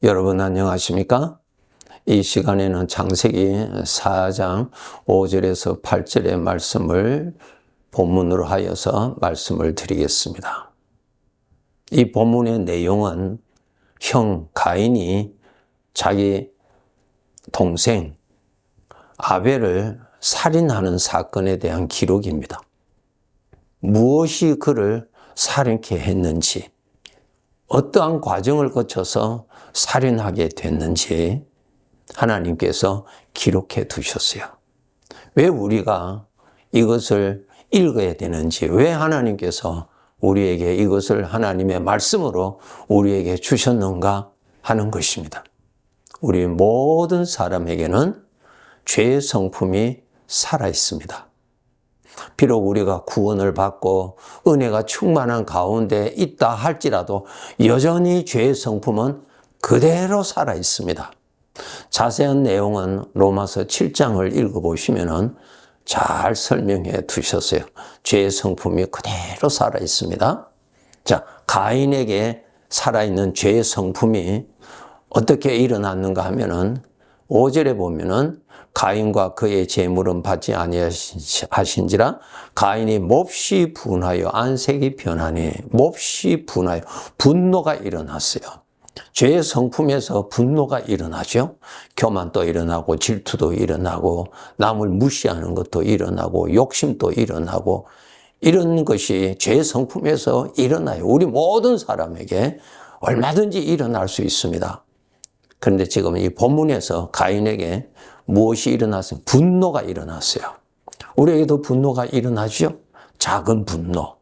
여러분 안녕하십니까? 이 시간에는 창세기 4장 5절에서 8절의 말씀을 본문으로 하여서 말씀을 드리겠습니다. 이 본문의 내용은 형 가인이 자기 동생 아벨을 살인하는 사건에 대한 기록입니다. 무엇이 그를 살인케 했는지, 어떠한 과정을 거쳐서 살인하게 됐는지 하나님께서 기록해 두셨어요. 왜 우리가 이것을 읽어야 되는지, 왜 하나님께서 우리에게 이것을 하나님의 말씀으로 우리에게 주셨는가 하는 것입니다. 우리 모든 사람에게는 죄의 성품이 살아 있습니다. 비록 우리가 구원을 받고 은혜가 충만한 가운데 있다 할지라도 여전히 죄의 성품은 그대로 살아 있습니다. 자세한 내용은 로마서 7장을 읽어보시면 잘 설명해 두셨어요. 죄의 성품이 그대로 살아 있습니다. 자, 가인에게 살아있는 죄의 성품이 어떻게 일어났는가 하면은 5절에 보면은 가인과 그의 재물은 받지 아니하신지라 가인이 몹시 분하여 안색이 변하니 몹시 분하여 분노가 일어났어요. 죄의 성품에서 분노가 일어나죠. 교만도 일어나고 질투도 일어나고 남을 무시하는 것도 일어나고 욕심도 일어나고 이런 것이 죄의 성품에서 일어나요. 우리 모든 사람에게 얼마든지 일어날 수 있습니다. 그런데 지금 이 본문에서 가인에게 무엇이 일어났어요? 분노가 일어났어요. 우리에게도 분노가 일어나죠? 작은 분노,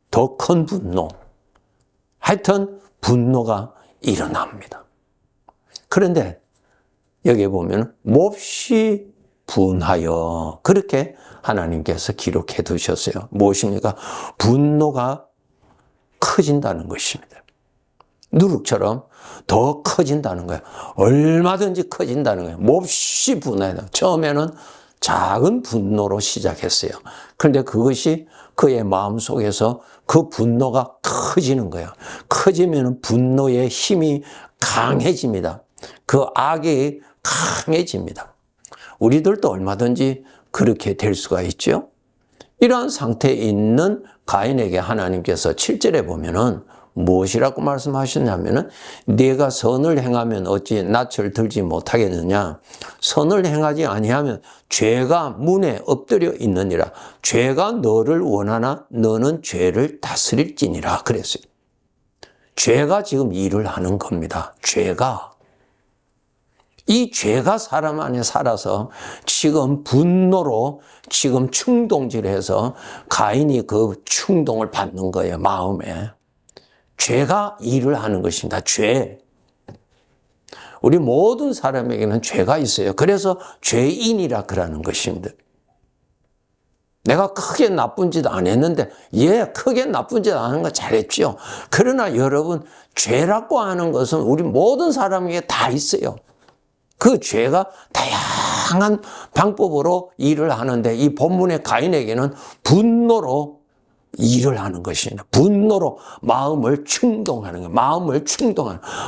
더 큰 분노. 하여튼 분노가 일어납니다. 그런데 여기 보면 몹시 분하여 그렇게 하나님께서 기록해 두셨어요. 무엇입니까? 분노가 커진다는 것입니다. 누룩처럼 더 커진다는 거예요. 얼마든지 커진다는 거예요. 몹시 분하다. 처음에는 작은 분노로 시작했어요. 그런데 그것이 그의 마음속에서 그 분노가 커지는 거예요. 커지면 분노의 힘이 강해집니다. 그 악이 강해집니다. 우리들도 얼마든지 그렇게 될 수가 있죠. 이러한 상태에 있는 가인에게 하나님께서 7절에 보면은 무엇이라고 말씀하셨냐면은 네가 선을 행하면 어찌 낯을 들지 못하겠느냐. 선을 행하지 아니하면 죄가 문에 엎드려 있느니라. 죄가 너를 원하나 너는 죄를 다스릴지니라 그랬어요. 죄가 지금 일을 하는 겁니다. 죄가. 이 죄가 사람 안에 살아서 지금 분노로 지금 충동질해서 가인이 그 충동을 받는 거예요. 마음에. 죄가 일을 하는 것입니다. 죄. 우리 모든 사람에게는 죄가 있어요. 그래서 죄인이라 그러는 것입니다. 내가 크게 나쁜 짓 안 했는데 크게 나쁜 짓 안 하는 거 잘했죠. 그러나 여러분 죄라고 하는 것은 우리 모든 사람에게 다 있어요. 그 죄가 다양한 방법으로 일을 하는데 이 본문의 가인에게는 분노로 일을 하는 것입니다. 분노로 마음을 충동하는 거예요.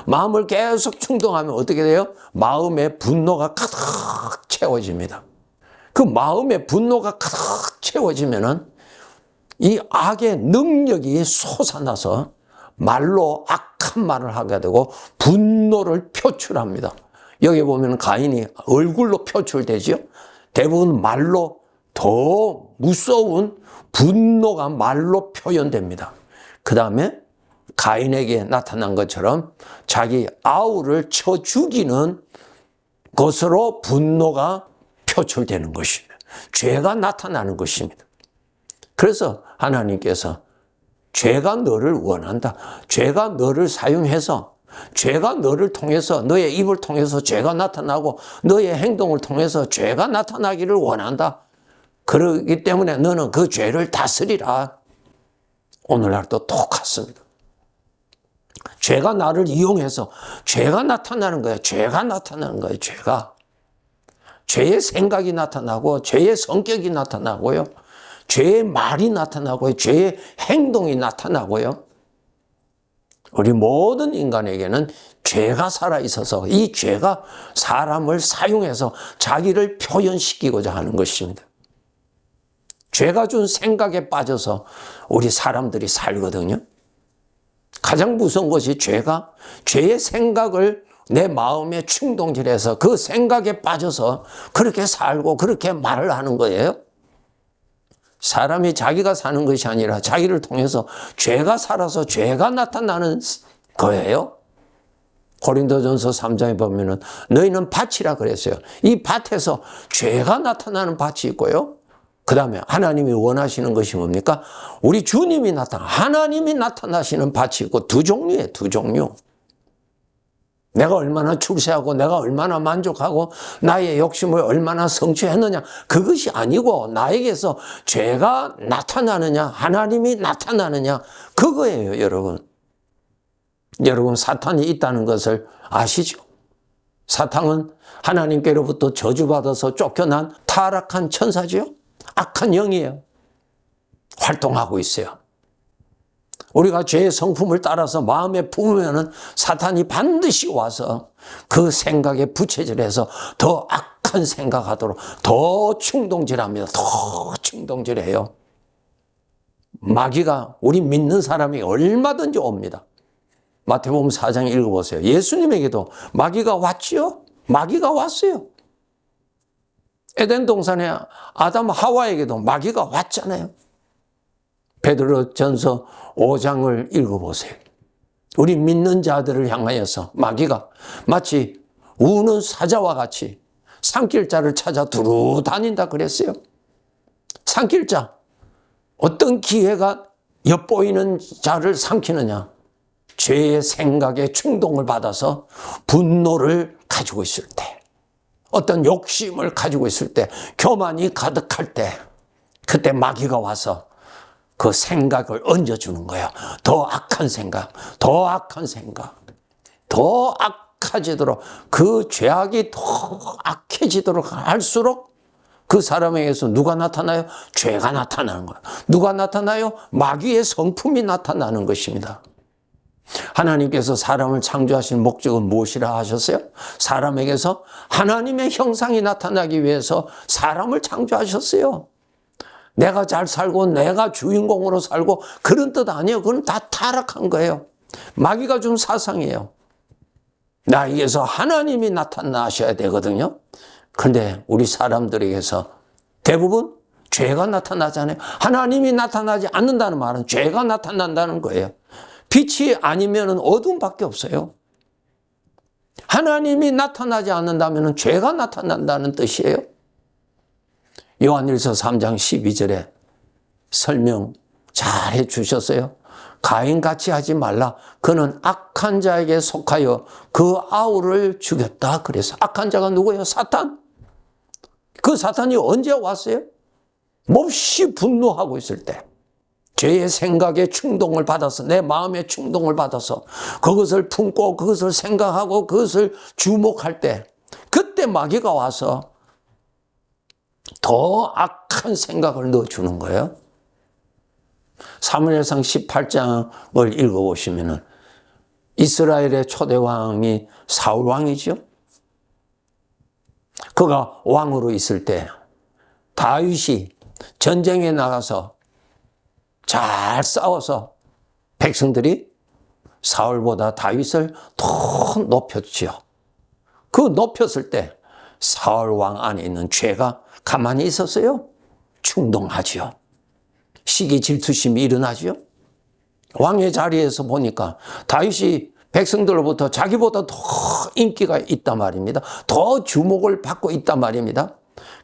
마음을 계속 충동하면 어떻게 돼요? 마음의 분노가 가득 채워집니다. 그 마음의 분노가 가득 채워지면은 이 악의 능력이 솟아나서 말로 악한 말을 하게 되고 분노를 표출합니다. 여기 보면 가인이 얼굴로 표출되죠. 대부분 말로 더 무서운 분노가 말로 표현됩니다. 그 다음에 가인에게 나타난 것처럼 자기 아우를 쳐 죽이는 것으로 분노가 표출되는 것입니다. 죄가 나타나는 것입니다. 그래서 하나님께서 죄가 너를 원한다. 죄가 너를 사용해서 죄가 너를 통해서 너의 입을 통해서 죄가 나타나고 너의 행동을 통해서 죄가 나타나기를 원한다. 그렇기 때문에 너는 그 죄를 다스리라. 오늘날도 똑같습니다. 죄가 나를 이용해서 죄가 나타나는 거예요. 죄가 나타나는 거예요. 죄의 생각이 나타나고 죄의 성격이 나타나고요. 죄의 말이 나타나고요. 죄의 행동이 나타나고요. 우리 모든 인간에게는 죄가 살아있어서 이 죄가 사람을 사용해서 자기를 표현시키고자 하는 것입니다. 죄가 준 생각에 빠져서 우리 사람들이 살거든요. 가장 무서운 것이 죄의 생각을 내 마음에 충동질해서 그 생각에 빠져서 그렇게 살고 그렇게 말을 하는 거예요. 사람이 자기가 사는 것이 아니라 자기를 통해서 죄가 살아서 죄가 나타나는 거예요. 고린도전서 3장에 보면은 너희는 밭이라 그랬어요. 이 밭에서 죄가 나타나는 밭이 있고요. 그 다음에 하나님이 원하시는 것이 뭡니까? 우리 주님이 하나님이 나타나시는 밭이 있고 두 종류예요, 두 종류. 내가 얼마나 출세하고 내가 얼마나 만족하고 나의 욕심을 얼마나 성취했느냐, 그것이 아니고 나에게서 죄가 나타나느냐 하나님이 나타나느냐, 그거예요. 여러분 사탄이 있다는 것을 아시죠? 사탄은 하나님께로부터 저주받아서 쫓겨난 타락한 천사지요. 악한 영이에요. 활동하고 있어요. 우리가 죄의 성품을 따라서 마음에 품으면은 사탄이 반드시 와서 그 생각에 부채질해서 더 악한 생각하도록 더 충동질합니다. 더 충동질해요. 마귀가 우리 믿는 사람이 얼마든지 옵니다. 마태복음 4장 읽어보세요. 예수님에게도 마귀가 왔지요? 마귀가 왔어요. 에덴 동산에 아담 하와에게도 마귀가 왔잖아요. 베드로전서 5장을 읽어보세요. 우리 믿는 자들을 향하여서 마귀가 마치 우는 사자와 같이 산길자를 찾아 두루 다닌다 그랬어요. 산길자, 어떤 기회가 엿보이는 자를 삼키느냐? 죄의 생각에 충동을 받아서 분노를 가지고 있을 때, 어떤 욕심을 가지고 있을 때, 교만이 가득할 때, 그때 마귀가 와서 그 생각을 얹어주는 거예요. 더 악한 생각, 더 악한 생각, 더 악해지도록, 그 죄악이 더 악해지도록 할수록 그 사람에게서 누가 나타나요? 죄가 나타나는 거예요. 누가 나타나요? 마귀의 성품이 나타나는 것입니다. 하나님께서 사람을 창조하신 목적은 무엇이라 하셨어요? 사람에게서 하나님의 형상이 나타나기 위해서 사람을 창조하셨어요. 내가 잘 살고 내가 주인공으로 살고 그런 뜻 아니에요. 그건 다 타락한 거예요. 마귀가 준 사상이에요. 나에게서 하나님이 나타나셔야 되거든요. 그런데 우리 사람들에게서 대부분 죄가 나타나잖아요. 하나님이 나타나지 않는다는 말은 죄가 나타난다는 거예요. 빛이 아니면 어둠밖에 없어요. 하나님이 나타나지 않는다면 죄가 나타난다는 뜻이에요. 요한일서 3장 12절에 설명 잘 해주셨어요. 가인같이 하지 말라. 그는 악한 자에게 속하여 그 아우를 죽였다. 그래서 악한 자가 누구예요? 사탄. 그 사탄이 언제 왔어요? 몹시 분노하고 있을 때, 죄의 생각에 충동을 받아서, 내 마음에 충동을 받아서 그것을 품고 그것을 생각하고 그것을 주목할 때, 그때 마귀가 와서 더 악한 생각을 넣어주는 거예요. 사무엘상 18장을 읽어보시면은 이스라엘의 초대왕이 사울왕이죠. 그가 왕으로 있을 때 다윗이 전쟁에 나가서 잘 싸워서 백성들이 사울보다 다윗을 더 높였지요. 그 높였을 때 사울 왕 안에 있는 죄가 가만히 있었어요? 충동하지요. 시기 질투심이 일어나지요. 왕의 자리에서 보니까 다윗이 백성들로부터 자기보다 더 인기가 있단 말입니다. 더 주목을 받고 있단 말입니다.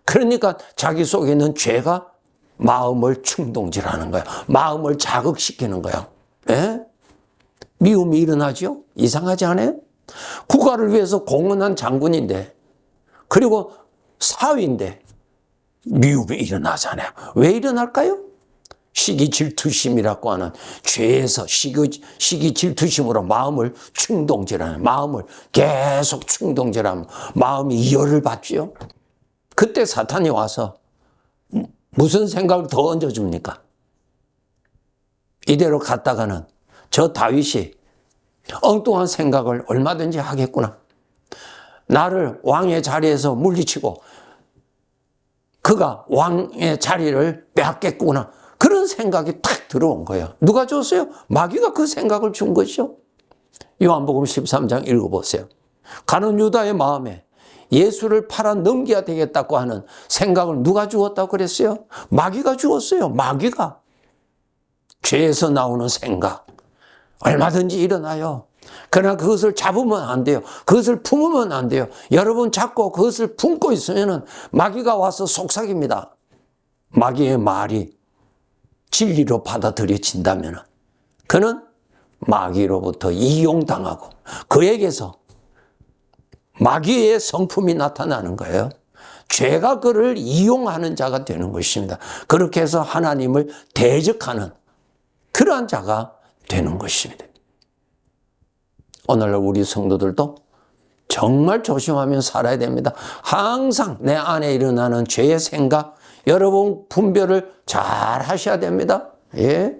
그러니까 자기 속에 있는 죄가 마음을 충동질하는 거야. 마음을 자극시키는 거야. 예? 미움이 일어나죠? 이상하지 않아요? 국가를 위해서 공헌한 장군인데, 그리고 사위인데 미움이 일어나잖아요. 왜 일어날까요? 시기 질투심이라고 하는 죄에서 시기 질투심으로 마음을 충동질하는, 마음을 계속 충동질하면 마음이 열을 받죠. 그때 사탄이 와서 무슨 생각을 더 얹어줍니까? 이대로 갔다가는 저 다윗이 엉뚱한 생각을 얼마든지 하겠구나. 나를 왕의 자리에서 물리치고 그가 왕의 자리를 빼앗겠구나. 그런 생각이 탁 들어온 거예요. 누가 줬어요? 마귀가 그 생각을 준 것이죠. 요한복음 13장 읽어보세요. 가룟 유다의 마음에 예수를 팔아 넘겨야 되겠다고 하는 생각을 누가 주었다고 그랬어요? 마귀가 주었어요. 마귀가. 죄에서 나오는 생각. 얼마든지 일어나요. 그러나 그것을 잡으면 안 돼요. 그것을 품으면 안 돼요. 여러분 자꾸 그것을 품고 있으면 마귀가 와서 속삭입니다. 마귀의 말이 진리로 받아들여진다면 그는 마귀로부터 이용당하고 그에게서 마귀의 성품이 나타나는 거예요. 죄가 그를 이용하는 자가 되는 것입니다. 그렇게 해서 하나님을 대적하는 그러한 자가 되는 것입니다. 오늘날 우리 성도들도 정말 조심하며 살아야 됩니다. 항상 내 안에 일어나는 죄의 생각, 여러분 분별을 잘 하셔야 됩니다. 예.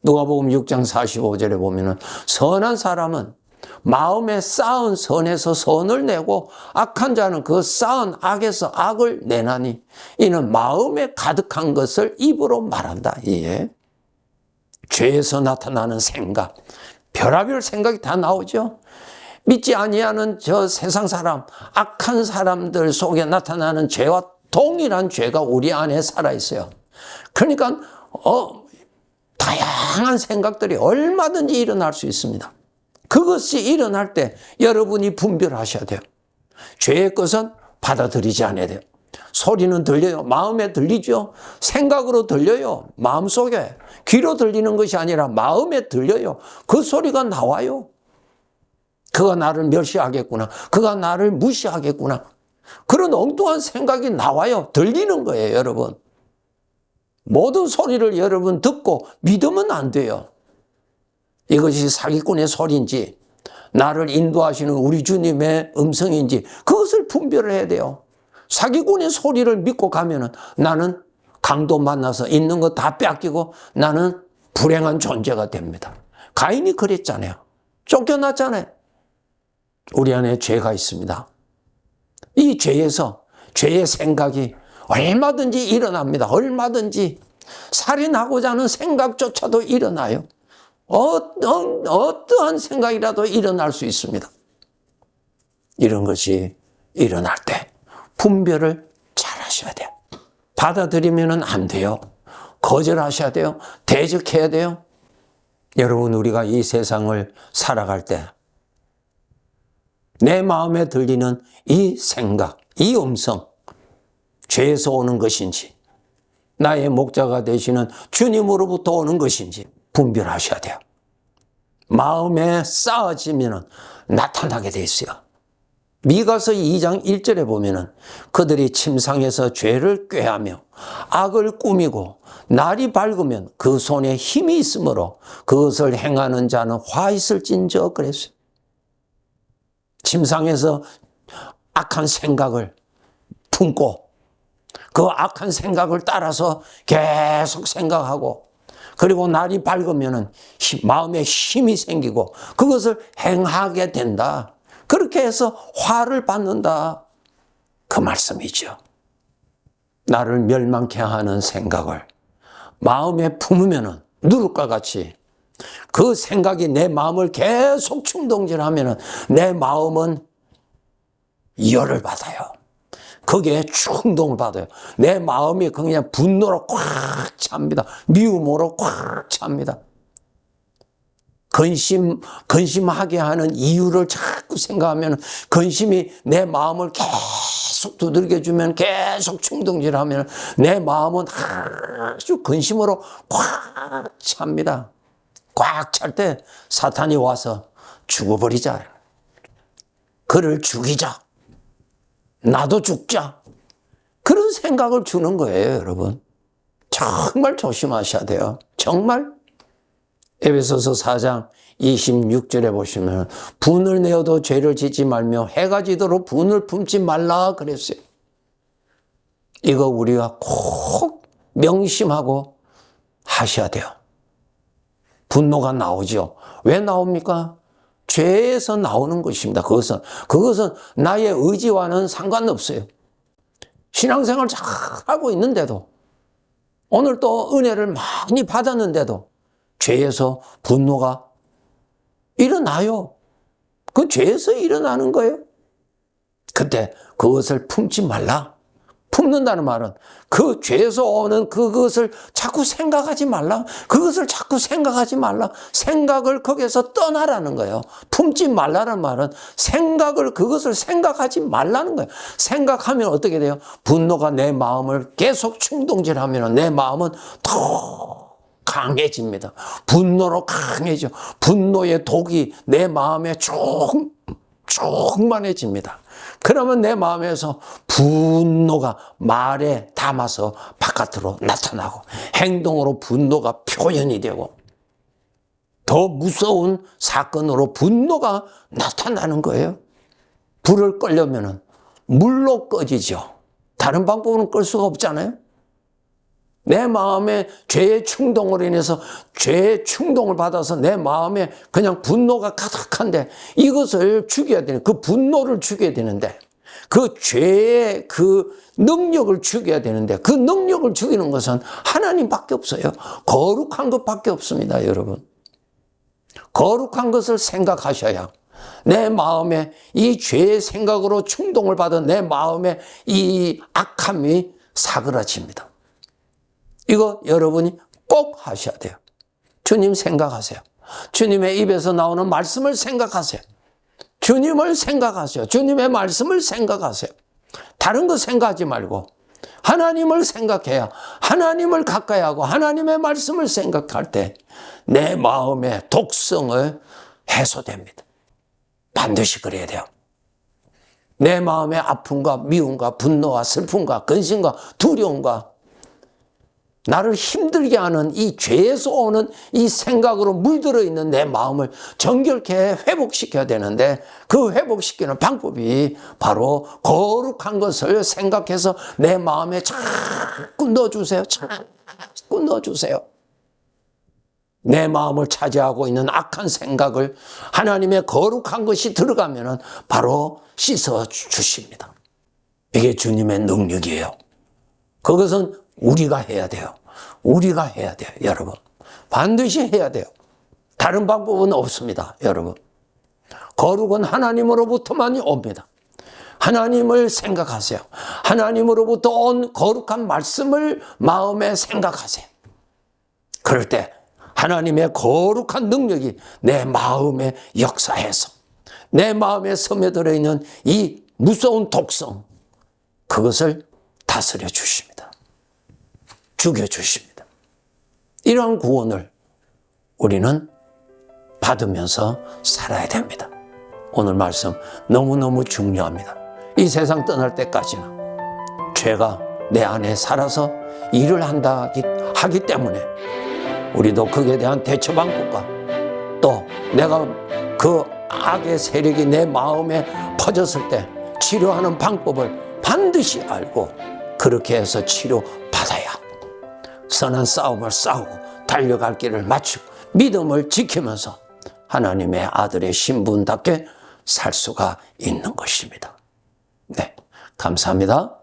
누가복음 6장 45절에 보면은 선한 사람은 마음에 쌓은 선에서 선을 내고 악한 자는 그 쌓은 악에서 악을 내나니 이는 마음에 가득한 것을 입으로 말한다. 예. 죄에서 나타나는 생각, 별의별 생각이 다 나오죠. 믿지 아니하는 저 세상 사람, 악한 사람들 속에 나타나는 죄와 동일한 죄가 우리 안에 살아있어요. 그러니까 다양한 생각들이 얼마든지 일어날 수 있습니다. 그것이 일어날 때 여러분이 분별하셔야 돼요. 죄의 것은 받아들이지 않아야 돼요. 소리는 들려요. 마음에 들리죠. 생각으로 들려요. 마음속에. 귀로 들리는 것이 아니라 마음에 들려요. 그 소리가 나와요. 그가 나를 멸시하겠구나. 그가 나를 무시하겠구나. 그런 엉뚱한 생각이 나와요. 들리는 거예요, 여러분. 모든 소리를 여러분 듣고 믿으면 안 돼요. 이것이 사기꾼의 소리인지 나를 인도하시는 우리 주님의 음성인지 그것을 분별을 해야 돼요. 사기꾼의 소리를 믿고 가면은 나는 강도 만나서 있는 거 다 뺏기고 나는 불행한 존재가 됩니다. 가인이 그랬잖아요. 쫓겨났잖아요. 우리 안에 죄가 있습니다. 이 죄에서 죄의 생각이 얼마든지 일어납니다. 얼마든지 살인하고자 하는 생각조차도 일어나요. 어떠한 생각이라도 일어날 수 있습니다. 이런 것이 일어날 때 분별을 잘 하셔야 돼요. 받아들이면 안 돼요. 거절하셔야 돼요. 대적해야 돼요. 여러분, 우리가 이 세상을 살아갈 때 내 마음에 들리는 이 생각, 이 음성, 죄에서 오는 것인지 나의 목자가 되시는 주님으로부터 오는 것인지 분별하셔야 돼요. 마음에 쌓아지면 나타나게 돼 있어요. 미가서 2장 1절에 보면은 그들이 침상에서 죄를 꾀하며 악을 꾸미고 날이 밝으면 그 손에 힘이 있으므로 그것을 행하는 자는 화 있을진저 그랬어요. 침상에서 악한 생각을 품고 그 악한 생각을 따라서 계속 생각하고 그리고 날이 밝으면 마음에 힘이 생기고 그것을 행하게 된다. 그렇게 해서 화를 받는다. 그 말씀이죠. 나를 멸망케 하는 생각을 마음에 품으면 누룩과 같이 그 생각이 내 마음을 계속 충동질하면 내 마음은 열을 받아요. 거기에 충동을 받아요. 내 마음이 그냥 분노로 꽉 찹니다. 미움으로 꽉 찹니다. 근심하게 하는 이유를 자꾸 생각하면 근심이 내 마음을 계속 두들겨주면 계속 충동질하면 내 마음은 아주 근심으로 꽉 찹니다. 꽉 찰 때 사탄이 와서 죽어버리자. 그를 죽이자. 나도 죽자. 그런 생각을 주는 거예요, 여러분. 정말 조심하셔야 돼요. 정말. 에베소서 4장 26절에 보시면 분을 내어도 죄를 짓지 말며 해가 지도록 분을 품지 말라 그랬어요. 이거 우리가 꼭 명심하고 하셔야 돼요. 분노가 나오죠. 왜 나옵니까? 죄에서 나오는 것입니다. 그것은 나의 의지와는 상관없어요. 신앙생활 잘 하고 있는데도, 오늘 또 은혜를 많이 받았는데도 죄에서 분노가 일어나요. 그 죄에서 일어나는 거예요. 그때 그것을 품지 말라. 품는다는 말은 그 죄에서 오는 그것을 자꾸 생각하지 말라. 그것을 자꾸 생각하지 말라. 생각을 거기에서 떠나라는 거예요. 품지 말라는 말은 그것을 생각하지 말라는 거예요. 생각하면 어떻게 돼요? 분노가 내 마음을 계속 충동질하면 내 마음은 더 강해집니다. 분노로 강해져. 분노의 독이 내 마음에 충만해집니다. 그러면 내 마음에서 분노가 말에 담아서 바깥으로 나타나고 행동으로 분노가 표현이 되고 더 무서운 사건으로 분노가 나타나는 거예요. 불을 끌려면 물로 꺼지죠. 다른 방법은 끌 수가 없잖아요. 내 마음에 죄의 충동으로 인해서 죄의 충동을 받아서 내 마음에 그냥 분노가 가득한데 이것을 죽여야 되는, 그 분노를 죽여야 되는데 그 죄의 그 능력을 죽여야 되는데 그 능력을 죽이는 것은 하나님밖에 없어요. 거룩한 것밖에 없습니다, 여러분. 거룩한 것을 생각하셔야 내 마음에 이 죄의 생각으로 충동을 받은 내 마음에 이 악함이 사그라집니다. 이거 여러분이 꼭 하셔야 돼요. 주님 생각하세요. 주님의 입에서 나오는 말씀을 생각하세요. 주님을 생각하세요. 주님의 말씀을 생각하세요. 다른 거 생각하지 말고 하나님을 생각해야 하나님을 가까이 하고 하나님의 말씀을 생각할 때 내 마음의 독성을 해소됩니다. 반드시 그래야 돼요. 내 마음의 아픔과 미움과 분노와 슬픔과 근심과 두려움과 나를 힘들게 하는 이 죄에서 오는 이 생각으로 물들어 있는 내 마음을 정결케 회복시켜야 되는데 그 회복시키는 방법이 바로 거룩한 것을 생각해서 내 마음에 자꾸 넣어주세요. 자꾸 넣어주세요. 내 마음을 차지하고 있는 악한 생각을 하나님의 거룩한 것이 들어가면 바로 씻어 주십니다. 이게 주님의 능력이에요. 그것은 우리가 해야 돼요. 우리가 해야 돼요, 여러분. 반드시 해야 돼요. 다른 방법은 없습니다, 여러분. 거룩은 하나님으로부터만 옵니다. 하나님을 생각하세요. 하나님으로부터 온 거룩한 말씀을 마음에 생각하세요. 그럴 때 하나님의 거룩한 능력이 내 마음에 역사해서 내 마음에 스며들어 있는 이 무서운 독성, 그것을 다스려 주십니다. 죽여주십니다. 이러한 구원을 우리는 받으면서 살아야 됩니다. 오늘 말씀 너무너무 중요합니다. 이 세상 떠날 때까지는 죄가 내 안에 살아서 일을 하기 때문에 우리도 거기에 대한 대처 방법과 또 내가 그 악의 세력이 내 마음에 퍼졌을 때 치료하는 방법을 반드시 알고 그렇게 해서 치료받아야 선한 싸움을 싸우고 달려갈 길을 마치고 믿음을 지키면서 하나님의 아들의 신분답게 살 수가 있는 것입니다. 네, 감사합니다.